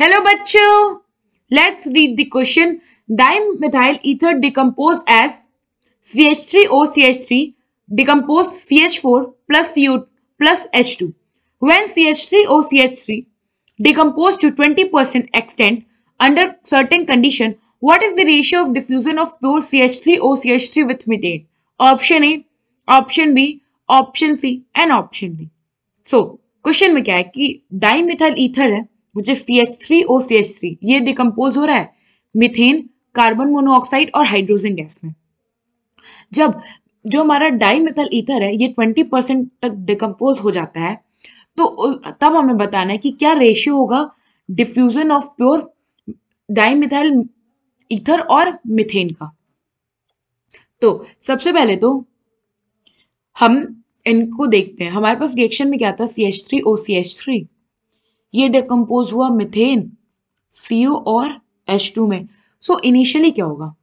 Hello बच्चों, let's read the question. Dimethyl ether decompose as CH3OCH3 decompose CH4 plus CO plus H2. When CH3OCH3 decompose to 20% extent under certain condition, what is the ratio of diffusion of pure CH3OCH3 with methane? Option A, option B, option C and option D. So question में क्या है कि dimethyl ether है which is CH3OCH3, ये decompose हो रहा है methane, carbon monoxide और हाइड्रोजन गैस में. जब जो हमारा डाइमिथाइल ईथर है ये 20% तक डिकम्पोज हो जाता है तो तब हमें बताना है कि क्या रेशियो होगा diffusion of pure dimethyl ether और मीथेन का. तो सबसे पहले तो हम इनको देखते हैं. हमारे पास रिएक्शन में क्या था, CH3OCH3, ये डिकम्पोज हुआ मीथेन, CO और H2 में. सो इनिशियली क्या होगा,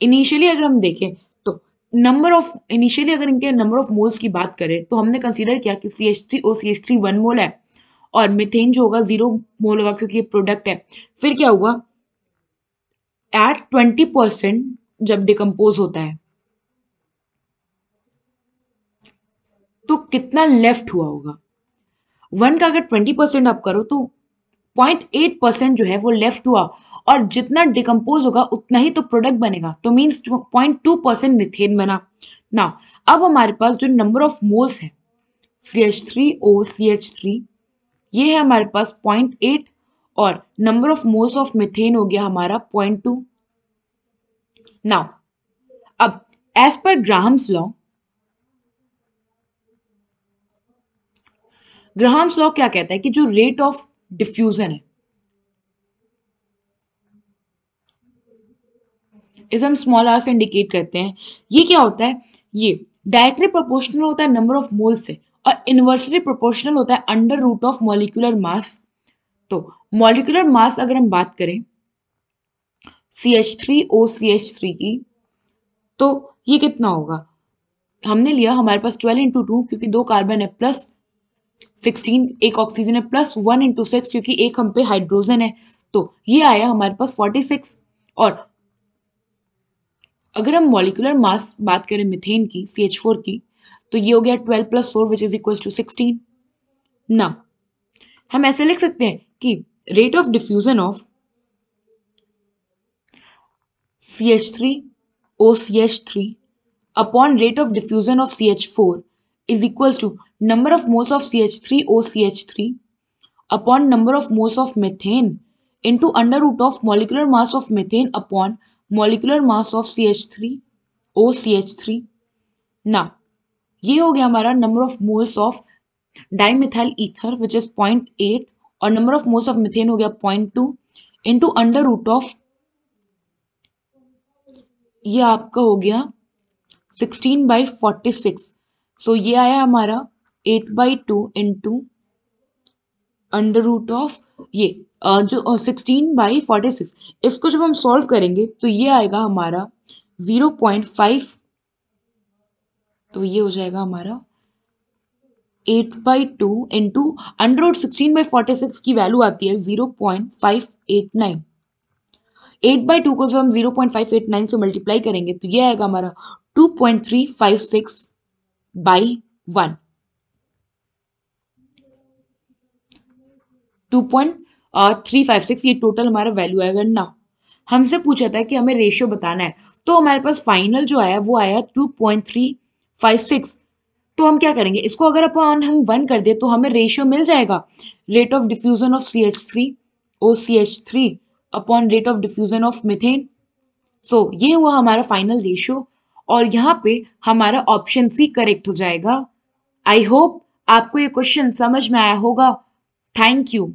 इनिशियली अगर हम देखें तो इनिशियली अगर इनके नंबर ऑफ मोल्स की बात करें तो हमने कंसीडर किया कि CH3OCH3 1 मोल है और मीथेन जो होगा 0 मोल होगा क्योंकि ये प्रोडक्ट है. फिर क्या हुआ, एट 20% जब डिकम्पोज होता है तो कितना लेफ्ट हुआ होगा. 1 का अगर 20% आप करो तो 0.8% जो है वो लेफ्ट हुआ और जितना डिकम्पोज होगा उतना ही तो प्रोडक्ट बनेगा, तो मीन्स 0.2% मीथेन बना ना. अब हमारे पास जो नंबर ऑफ मोल्स है CH3OCH3 ये है हमारे पास 0.8 और number of moles of methane हो गया हमारा 0.2. नाउ अब एज पर ग्राहम्स लॉ क्या कहता है कि जो रेट ऑफ डिफ्यूजन है, इसे हम स्मॉल आर से इंडिकेट करते हैं. ये क्या होता है, ये डायरेक्टली प्रोपोर्शनल होता है नंबर ऑफ मोल से और इनवर्सली प्रोपोर्शनल होता है under root of molecular mass. तो मॉलिक्यूलर मास अगर हम बात करें CH3OCH3 की तो ये कितना होगा, हमने लिया हमारे पास 12 into 2 क्योंकि 2 कार्बन है प्लस 16 एक ऑक्सीजन है प्लस 1 into 6 क्योंकि एक हम पे हाइड्रोजन है, तो ये आया हमारे पास 46. और अगर हम मॉलिक्यूलर मास बात करें मीथेन की CH4 की तो ये हो गया 12 + 4 विच इज इक्वल टू 16. ना हम ऐसे लिख सकते हैं कि rate of diffusion of CH3OCH3 upon rate of diffusion of CH4 is equals to number of moles of CH3OCH3 upon number of moles of methane into under root of molecular mass of methane upon molecular mass of CH3OCH3. Now ये हो गया हमारा number of moles of dimethyl ether which is 0.8 और number of moles of methane हो गया 0.2 into under root of, ये आपका हो गया 16/46. सो ये आया हमारा 8/2 इंटू अंडर रूट ऑफ ये जो 16/46. इसको जब हम सॉल्व करेंगे तो ये आएगा हमारा 0.5, तो ये हो जाएगा हमारा 8/2 इंटू अंडर रूट 16/46 की वैल्यू आती है 0.589. 8/2 को जब हम 0.589 से मल्टीप्लाई करेंगे तो ये आएगा हमारा 2.356/1. 2.356 ये टोटल हमारा वैल्यू आएगा. ना हमसे पूछा था कि हमें रेशियो बताना है तो हमारे पास फाइनल जो आया वो आया 2.356. तो हम क्या करेंगे, इसको अगर अपन हम 1 कर दे तो हमें रेशियो मिल जाएगा rate of diffusion of CH3OCH3 upon rate of diffusion of methane. So ये हुआ हमारा फाइनल रेशियो और यहाँ पे हमारा ऑप्शन सी करेक्ट हो जाएगा. आई होप आपको ये क्वेश्चन समझ में आया होगा. Thank you.